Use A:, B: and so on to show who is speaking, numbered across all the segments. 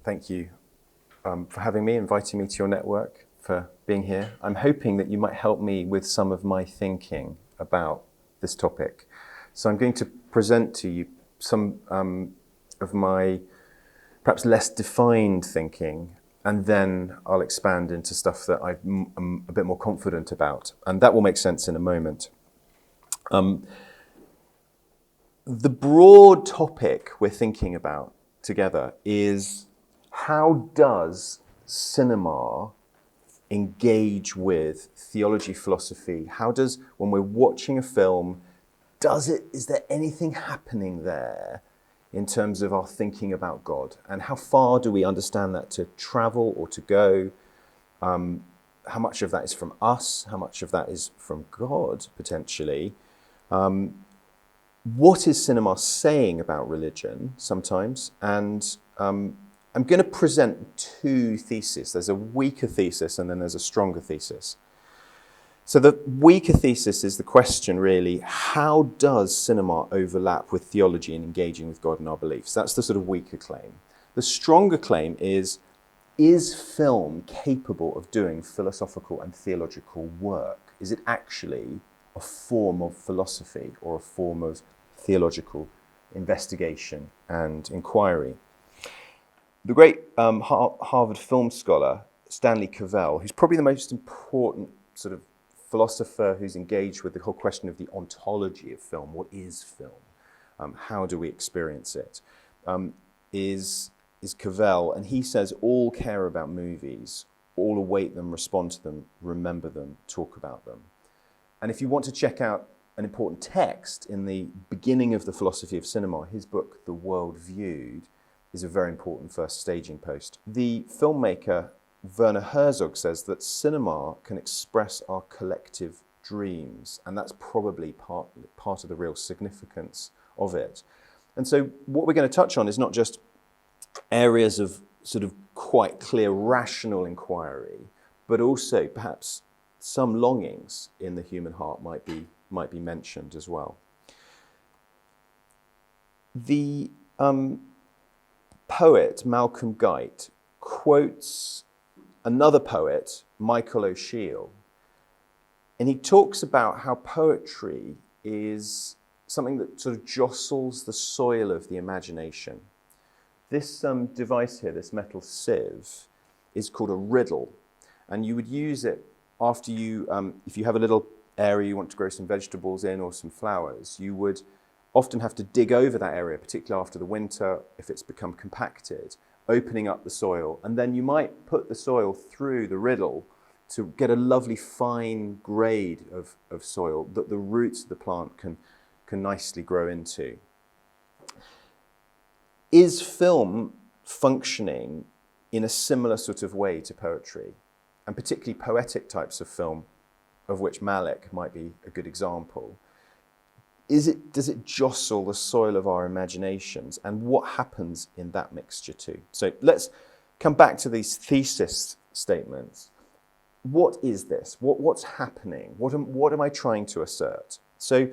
A: Thank you for having me, inviting me to your network, for being here. I'm hoping that you might help me with some of my thinking about this topic. So I'm going to present to you some of my perhaps less defined thinking, and then I'll expand into stuff that I'm a bit more confident about, and that will make sense in a moment. The broad topic we're thinking about together is, how does cinema engage with theology, philosophy? How does, when we're watching a film, is there anything happening there in terms of our thinking about God? And how far do we understand that to travel or to go? How much of that is from us? How much of that is from God, potentially? What is cinema saying about religion sometimes? And I'm going to present two theses. There's a weaker thesis and then there's a stronger thesis. So the weaker thesis is the question, really, how does cinema overlap with theology and engaging with God and our beliefs? That's the sort of weaker claim. The stronger claim is film capable of doing philosophical and theological work? Is it actually a form of philosophy or a form of theological investigation and inquiry? The great Harvard film scholar, Stanley Cavell, who's probably the most important sort of philosopher who's engaged with the whole question of the ontology of film. What is film? How do we experience it? Is Cavell, and he says all care about movies, all await them, respond to them, remember them, talk about them. And if you want to check out an important text in the beginning of the philosophy of cinema, his book, The World Viewed, is a very important first staging post. The filmmaker Werner Herzog says that cinema can express our collective dreams, and that's probably part of the real significance of it. And so what we're going to touch on is not just areas of sort of quite clear rational inquiry, but also perhaps some longings in the human heart might be mentioned as well. The poet Malcolm Guite quotes another poet, Michael O'Sheill, and he talks about how poetry is something that sort of jostles the soil of the imagination. This device here, this metal sieve, is called a riddle, and you would use it after you, if you have a little area you want to grow some vegetables in or some flowers, you would often have to dig over that area, particularly after the winter, if it's become compacted, opening up the soil, and then you might put the soil through the riddle to get a lovely fine grade of soil that the roots of the plant can nicely grow into. Is film functioning in a similar sort of way to poetry, and particularly poetic types of film, of which Malick might be a good example? Does it jostle the soil of our imaginations, and what happens in that mixture too? So let's come back to these thesis statements. What is this? What's happening? What am I trying to assert? So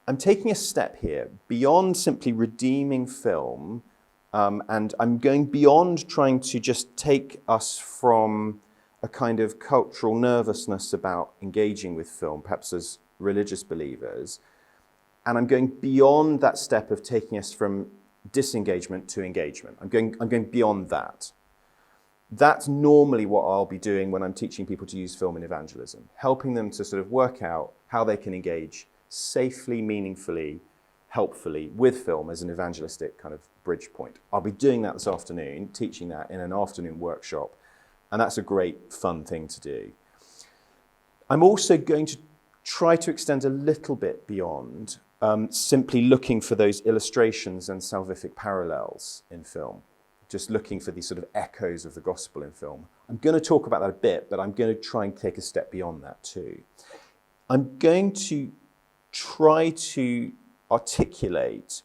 A: I'm taking a step here beyond simply redeeming film, and I'm going beyond trying to just take us from a kind of cultural nervousness about engaging with film, perhaps as religious believers. And I'm going beyond that step of taking us from disengagement to engagement. I'm going beyond that. That's normally what I'll be doing when I'm teaching people to use film in evangelism, helping them to sort of work out how they can engage safely, meaningfully, helpfully with film as an evangelistic kind of bridge point. I'll be doing that this afternoon, teaching that in an afternoon workshop, and that's a great fun thing to do. I'm also going to try to extend a little bit beyond simply looking for those illustrations and salvific parallels in film, just looking for these sort of echoes of the gospel in film. I'm going to talk about that a bit, but I'm going to try and take a step beyond that too. I'm going to try to articulate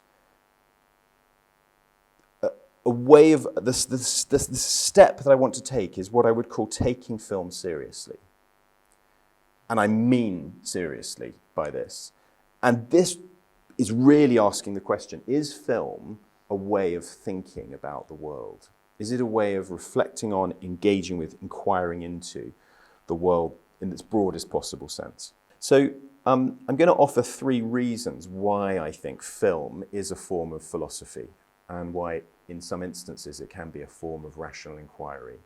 A: a way of, the step that I want to take is what I would call taking film seriously. And I mean seriously by this. And this is really asking the question, is film a way of thinking about the world? Is it a way of reflecting on, engaging with, inquiring into the world in its broadest possible sense? So I'm going to offer 3 reasons why I think film is a form of philosophy and why in some instances it can be a form of rational inquiry.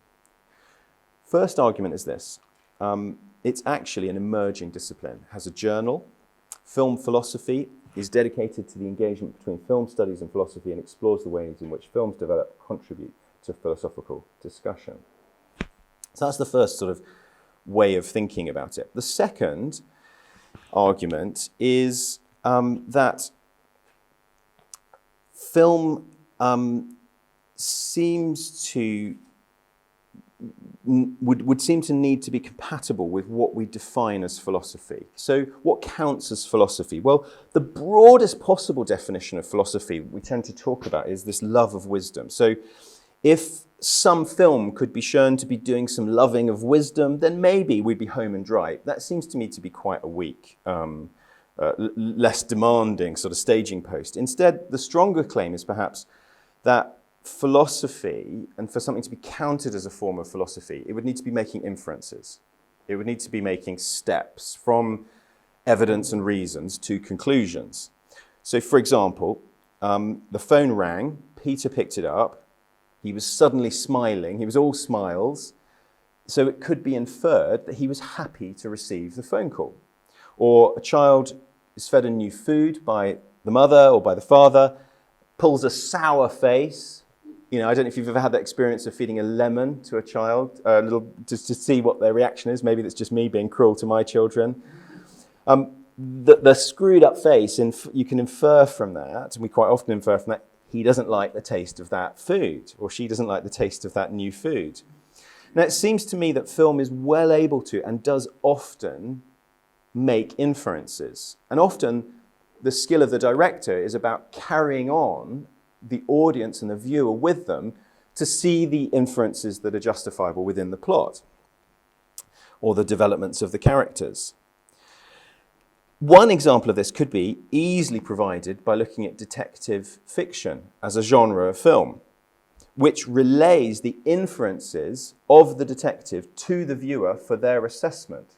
A: First argument is this. It's actually an emerging discipline. It has a journal. Film philosophy is dedicated to the engagement between film studies and philosophy and explores the ways in which films develop contribute to philosophical discussion. So that's the first sort of way of thinking about it. The second argument is that film would seem to need to be compatible with what we define as philosophy. So what counts as philosophy? Well, the broadest possible definition of philosophy we tend to talk about is this love of wisdom. So if some film could be shown to be doing some loving of wisdom, then maybe we'd be home and dry. That seems to me to be quite a weak, less demanding sort of staging post. Instead, the stronger claim is perhaps that philosophy, and for something to be counted as a form of philosophy, it would need to be making inferences. It would need to be making steps from evidence and reasons to conclusions. So, for example, the phone rang, Peter picked it up, he was suddenly smiling, he was all smiles, so it could be inferred that he was happy to receive the phone call. Or a child is fed a new food by the mother or by the father, pulls a sour face. You know, I don't know if you've ever had that experience of feeding a lemon to a child, just to see what their reaction is. Maybe that's just me being cruel to my children. The screwed up face, you can infer from that, and we quite often infer from that, he doesn't like the taste of that food, or she doesn't like the taste of that new food. Now, it seems to me that film is well able to, and does often, make inferences. And often, the skill of the director is about carrying on the audience and the viewer with them to see the inferences that are justifiable within the plot or the developments of the characters. One example of this could be easily provided by looking at detective fiction as a genre of film, which relays the inferences of the detective to the viewer for their assessment.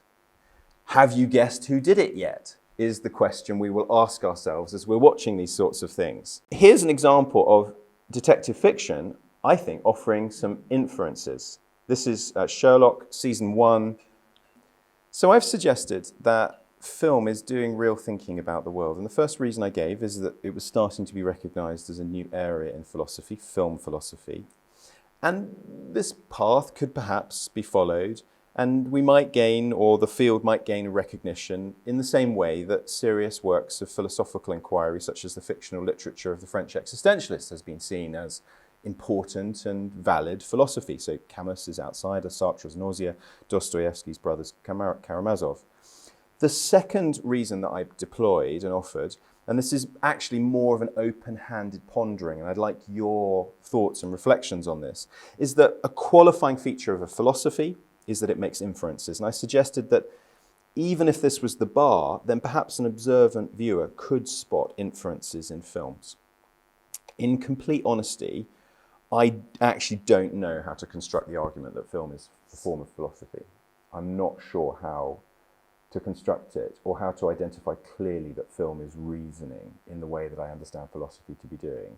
A: Have you guessed who did it yet? Is the question we will ask ourselves as we're watching these sorts of things. Here's an example of detective fiction, I think, offering some inferences. This is Sherlock, season 1. So I've suggested that film is doing real thinking about the world. And the first reason I gave is that it was starting to be recognized as a new area in philosophy, film philosophy. And this path could perhaps be followed, and we might gain, or the field might gain, a recognition in the same way that serious works of philosophical inquiry, such as the fictional literature of the French existentialists, has been seen as important and valid philosophy. So Camus is Outsider, Sartre's Nausea, Dostoevsky's Brothers Karamazov. The second reason that I deployed and offered, and this is actually more of an open-handed pondering, and I'd like your thoughts and reflections on this, is that a qualifying feature of a philosophy is that it makes inferences. And I suggested that even if this was the bar, then perhaps an observant viewer could spot inferences in films. In complete honesty, I actually don't know how to construct the argument that film is a form of philosophy. I'm not sure how to construct it or how to identify clearly that film is reasoning in the way that I understand philosophy to be doing.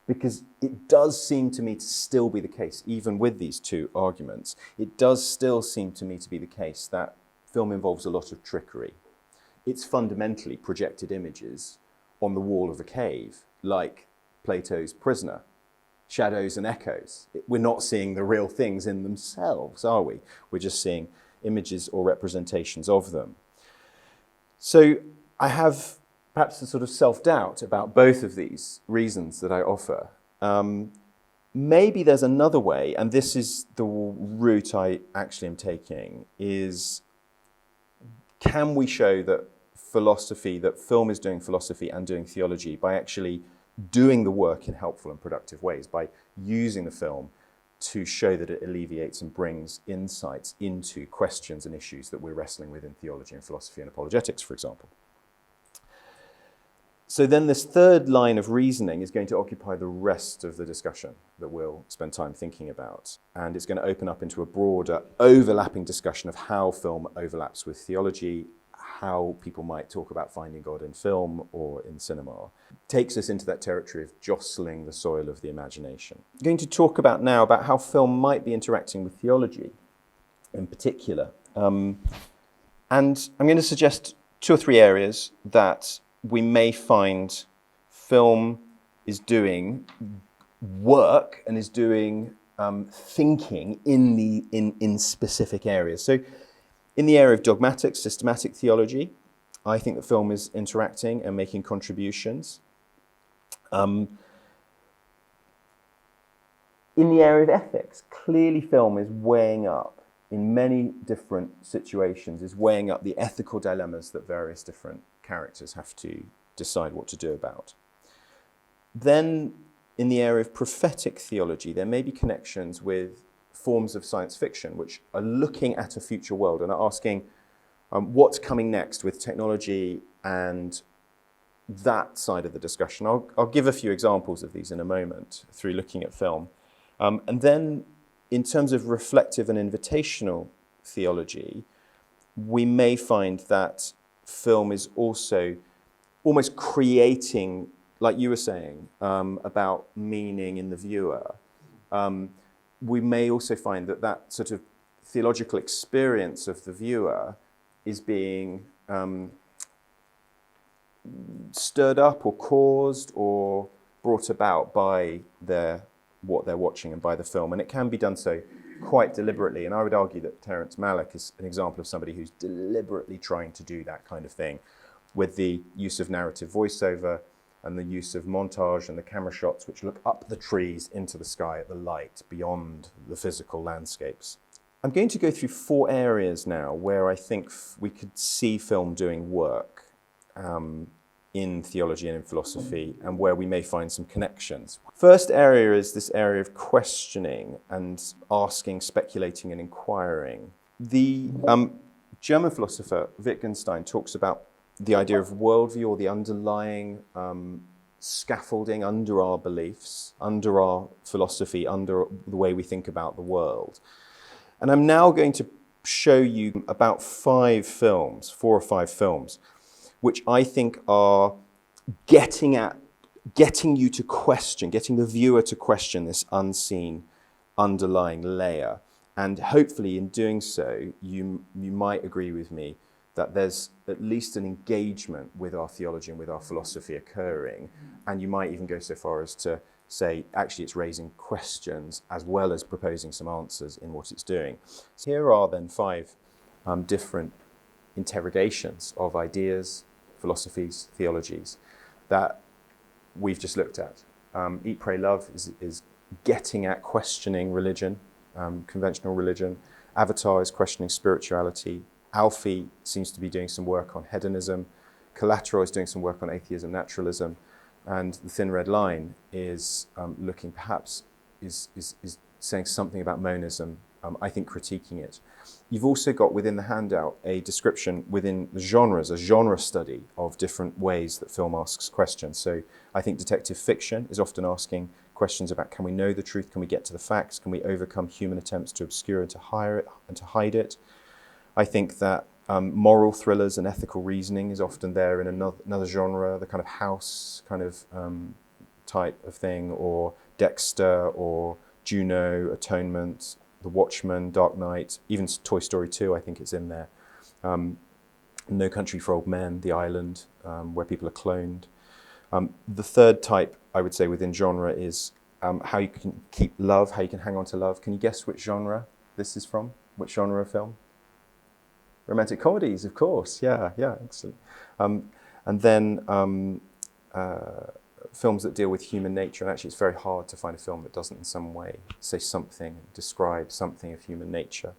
A: Because it does seem to me to still be the case, even with these 2 arguments, it does still seem to me to be the case that film involves a lot of trickery. It's fundamentally projected images on the wall of a cave, like Plato's Prisoner, shadows and echoes. We're not seeing the real things in themselves, are we? We're just seeing images or representations of them. So I have perhaps a sort of self-doubt about both of these reasons that I offer. Maybe there's another way, and this is the route I actually am taking, is can we show that film is doing philosophy and doing theology by actually doing the work in helpful and productive ways, by using the film to show that it alleviates and brings insights into questions and issues that we're wrestling with in theology and philosophy and apologetics, for example. So then this third line of reasoning is going to occupy the rest of the discussion that we'll spend time thinking about. And it's going to open up into a broader overlapping discussion of how film overlaps with theology, how people might talk about finding God in film or in cinema. Takes us into that territory of jostling the soil of the imagination. I'm going to talk about now about how film might be interacting with theology in particular. And I'm going to suggest 2 or 3 areas that we may find film is doing work and is doing thinking in specific areas. So in the area of dogmatic, systematic theology, I think that film is interacting and making contributions. In the area of ethics, clearly film is weighing up in many different situations, is weighing up the ethical dilemmas that various different characters have to decide what to do about. Then, in the area of prophetic theology, there may be connections with forms of science fiction which are looking at a future world and are asking what's coming next with technology and that side of the discussion. I'll give a few examples of these in a moment through looking at film. And then, in terms of reflective and invitational theology, we may find that film is also almost creating, like you were saying, about meaning in the viewer. We may also find that that sort of theological experience of the viewer is being stirred up or caused or brought about by what they're watching and by the film. And it can be done so quite deliberately. And I would argue that Terrence Malick is an example of somebody who's deliberately trying to do that kind of thing with the use of narrative voiceover and the use of montage and the camera shots which look up the trees into the sky at the light beyond the physical landscapes. I'm going to go through 4 areas now where I think we could see film doing work in theology and in philosophy, and where we may find some connections. First area is this area of questioning and asking, speculating and inquiring. The German philosopher Wittgenstein talks about the idea of worldview, or the underlying scaffolding under our beliefs, under our philosophy, under the way we think about the world. And I'm now going to show you about 4 or 5 films, which I think are getting you to question, getting the viewer to question this unseen underlying layer. And hopefully in doing so, you might agree with me that there's at least an engagement with our theology and with our philosophy occurring. And you might even go so far as to say, actually, it's raising questions as well as proposing some answers in what it's doing. So here are then 5 different interrogations of ideas, philosophies, theologies that we've just looked at. Eat, Pray, Love is getting at questioning religion, conventional religion. Avatar is questioning spirituality. Alfie seems to be doing some work on hedonism. Collateral is doing some work on atheism, naturalism. And The Thin Red Line is looking, perhaps, is saying something about monism, I think critiquing it. You've also got within the handout a description within the genres, a genre study of different ways that film asks questions. So I think detective fiction is often asking questions about, can we know the truth? Can we get to the facts? Can we overcome human attempts to obscure and to hide it? I think that moral thrillers and ethical reasoning is often there in another genre, the kind of House kind of type of thing, or Dexter, or Juno, Atonement, The Watchmen, Dark Knight, even Toy Story 2, I think it's in there. No Country for Old Men, The Island, where people are cloned. The third type, I would say, within genre is how you can keep love, how you can hang on to love. Can you guess which genre this is from? Which genre of film? Romantic comedies, of course. Yeah, excellent. And then films that deal with human nature. And actually, it's very hard to find a film that doesn't in some way say something, describe something of human nature.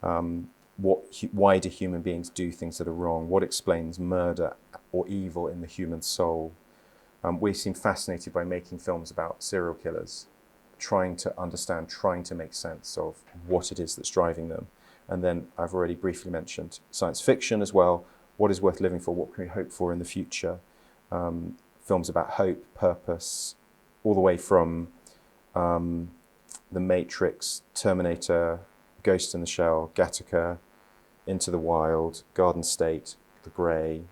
A: Why do human beings do things that are wrong? What explains murder or evil in the human soul? We seem fascinated by making films about serial killers, trying to understand, trying to make sense of what it is that's driving them. And then I've already briefly mentioned science fiction as well. What is worth living for? What can we hope for in the future? films about hope, purpose, all the way from The Matrix, Terminator, Ghost in the Shell, Gattaca, Into the Wild, Garden State, The Grey,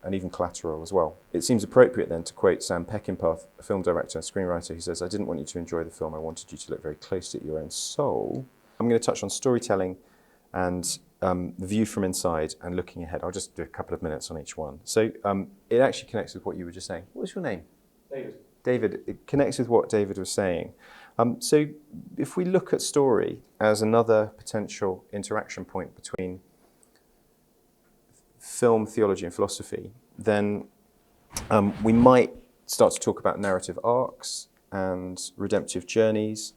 A: and even Collateral as well. It seems appropriate then to quote Sam Peckinpah, a film director and screenwriter, who says, "I didn't want you to enjoy the film, I wanted you to look very closely at your own soul." I'm going to touch on storytelling and the view from inside and looking ahead. I'll just do a couple of minutes on each one. So it actually connects with what you were just saying. What was your name?
B: David.
A: David. It connects with what David was saying. So if we look at story as another potential interaction point between film, theology, and philosophy, then we might start to talk about narrative arcs and redemptive journeys.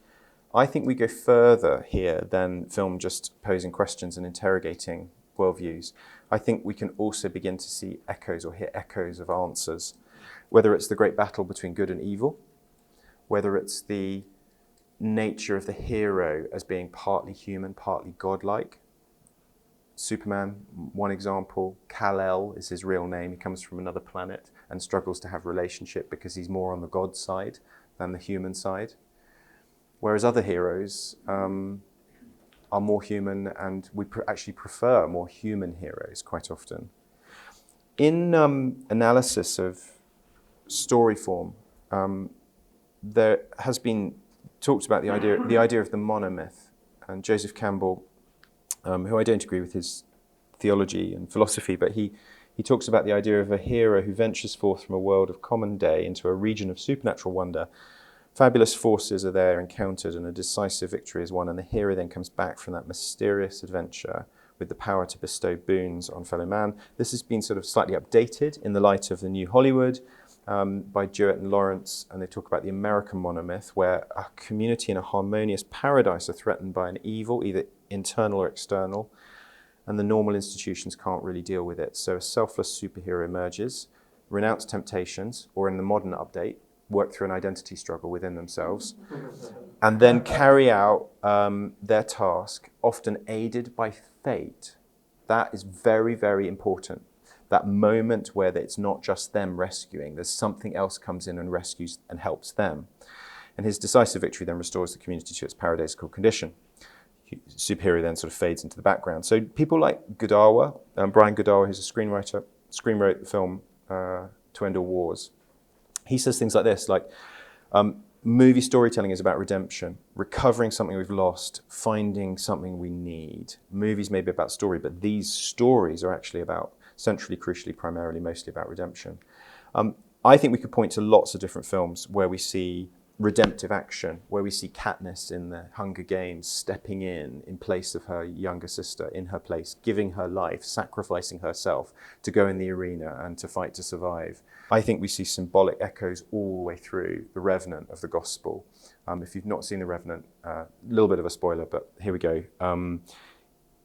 A: I think we go further here than film just posing questions and interrogating worldviews. I think we can also begin to see echoes or hear echoes of answers, whether it's the great battle between good and evil, whether it's the nature of the hero as being partly human, partly godlike. Superman, one example. Kal-El is his real name. He comes from another planet and struggles to have relationship because he's more on the God side than the human side. Whereas other heroes are more human, and we actually prefer more human heroes quite often. In analysis of story form, there has been talked about the idea of the monomyth, and Joseph Campbell, who I don't agree with his theology and philosophy, but he talks about the idea of a hero who ventures forth from a world of common day into a region of supernatural wonder. Fabulous forces are there encountered and a decisive victory is won, and the hero then comes back from that mysterious adventure with the power to bestow boons on fellow man. This has been sort of slightly updated in the light of the new Hollywood by Jewett and Lawrence, and they talk about the American monomyth, where a community in a harmonious paradise are threatened by an evil, either internal or external, and the normal institutions can't really deal with it. So a selfless superhero emerges, renounce temptations, or in the modern update, work through an identity struggle within themselves, and then carry out their task, often aided by fate. That is very, very important. That moment where it's not just them rescuing, there's something else comes in and rescues and helps them. And his decisive victory then restores the community to its paradisical condition. Superhero then sort of fades into the background. So people like Godawa, Brian Godawa, who's a screenwriter, screenwrote the film To End All Wars. He says things like this, like, movie storytelling is about redemption, recovering something we've lost, finding something we need. Movies may be about story, but these stories are actually about, centrally, crucially, primarily, mostly about redemption. I think we could point to lots of different films where we see redemptive action, where we see Katniss in the Hunger Games stepping in place of her younger sister, in her place, giving her life, sacrificing herself to go in the arena and to fight to survive. I think we see symbolic echoes all the way through The Revenant of the Gospel. If you've not seen The Revenant, a little bit of a spoiler, but here we go.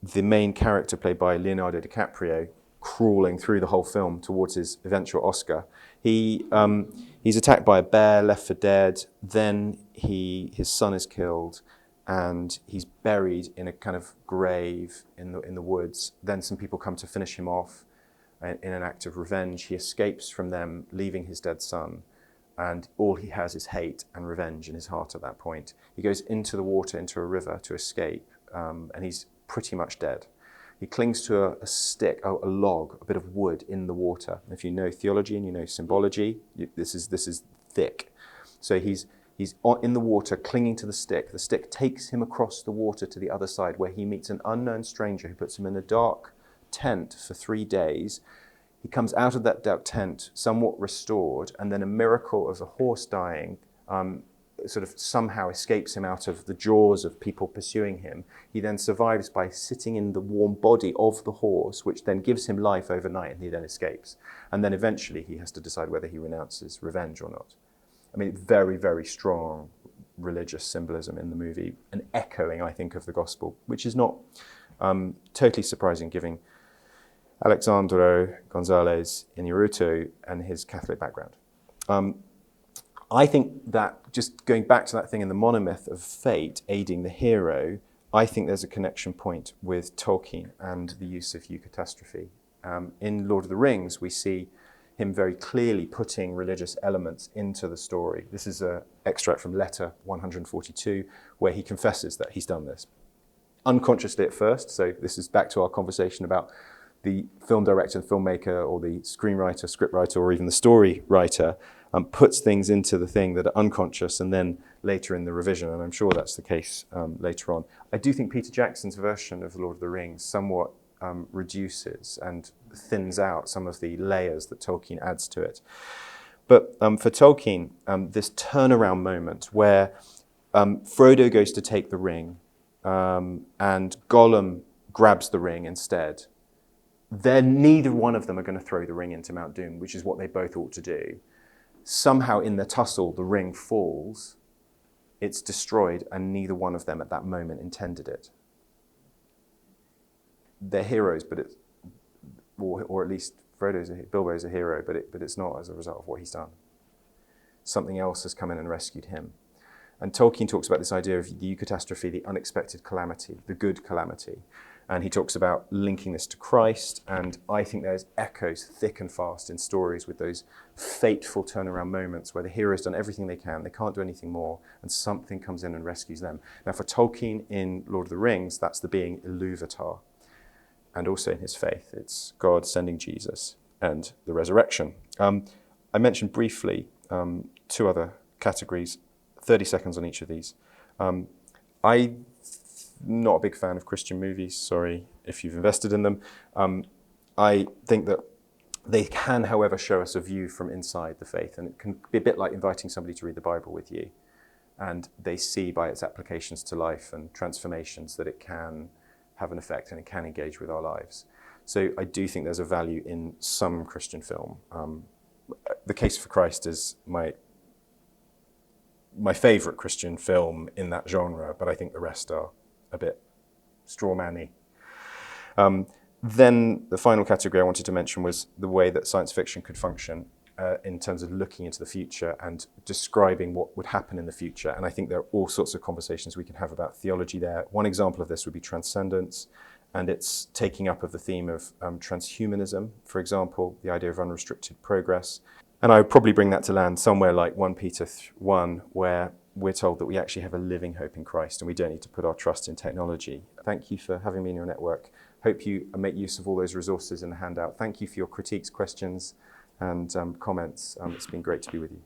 A: The main character, played by Leonardo DiCaprio, crawling through the whole film towards his eventual Oscar. He's attacked by a bear, left for dead. Then his son is killed, and he's buried in a kind of grave in the woods. Then some people come to finish him off in an act of revenge. He escapes from them, leaving his dead son, and all he has is hate and revenge in his heart at that point. He goes into the water, into a river to escape, and he's pretty much dead. He clings to a stick, a log, a bit of wood in the water. If you know theology and you know symbology, this is thick. So he's in the water, clinging to the stick. The stick takes him across the water to the other side, where he meets an unknown stranger who puts him in a dark tent for 3 days. He comes out of that dark tent somewhat restored, and then a miracle of a horse dying sort of somehow escapes him out of the jaws of people pursuing him. He then survives by sitting in the warm body of the horse, which then gives him life overnight, and he then escapes. And then eventually he has to decide whether he renounces revenge or not. I mean, very, very strong religious symbolism in the movie, and echoing, I think, of the gospel, which is not totally surprising, given Alexandro González Iñárritu and his Catholic background. I think that, just going back to that thing in the monomyth of fate aiding the hero, I think there's a connection point with Tolkien and the use of eucatastrophe. In Lord of the Rings, we see him very clearly putting religious elements into the story. This is an extract from letter 142, where he confesses that he's done this. Unconsciously at first, so this is back to our conversation about the film director, the filmmaker, or the screenwriter, scriptwriter, or even the story writer puts things into the thing that are unconscious, and then later in the revision, and I'm sure that's the case later on. I do think Peter Jackson's version of The Lord of the Rings somewhat reduces and thins out some of the layers that Tolkien adds to it. But for Tolkien, this turnaround moment where Frodo goes to take the ring and Gollum grabs the ring instead, neither one of them are going to throw the ring into Mount Doom, which is what they both ought to do. Somehow in the tussle, the ring falls, it's destroyed, and neither one of them at that moment intended it. They're heroes, but or at least Bilbo's a hero, but it's not as a result of what he's done. Something else has come in and rescued him. And Tolkien talks about this idea of the eucatastrophe, the unexpected calamity, the good calamity. And he talks about linking this to Christ, and I think there's echoes thick and fast in stories with those fateful turnaround moments where the hero's done everything they can, they can't do anything more, and something comes in and rescues them. Now for Tolkien in Lord of the Rings, that's the being Ilúvatar. And also in his faith, it's God sending Jesus and the resurrection. I mentioned briefly two other categories, 30 seconds on each of these. I'm not a big fan of Christian movies, sorry if you've invested in them. I think that they can, however, show us a view from inside the faith, and it can be a bit like inviting somebody to read the Bible with you, and they see by its applications to life and transformations that it can have an effect and it can engage with our lives. So I do think there's a value in some Christian film. The Case for Christ is my favourite Christian film in that genre, but I think the rest are a bit straw-man-y. Then the final category I wanted to mention was the way that science fiction could function in terms of looking into the future and describing what would happen in the future. And I think there are all sorts of conversations we can have about theology there. One example of this would be transcendence, and its taking up of the theme of transhumanism, for example, the idea of unrestricted progress. And I would probably bring that to land somewhere like 1 Peter 1, where we're told that we actually have a living hope in Christ and we don't need to put our trust in technology. Thank you for having me in your network. Hope you make use of all those resources in the handout. Thank you for your critiques, questions, and comments. It's been great to be with you.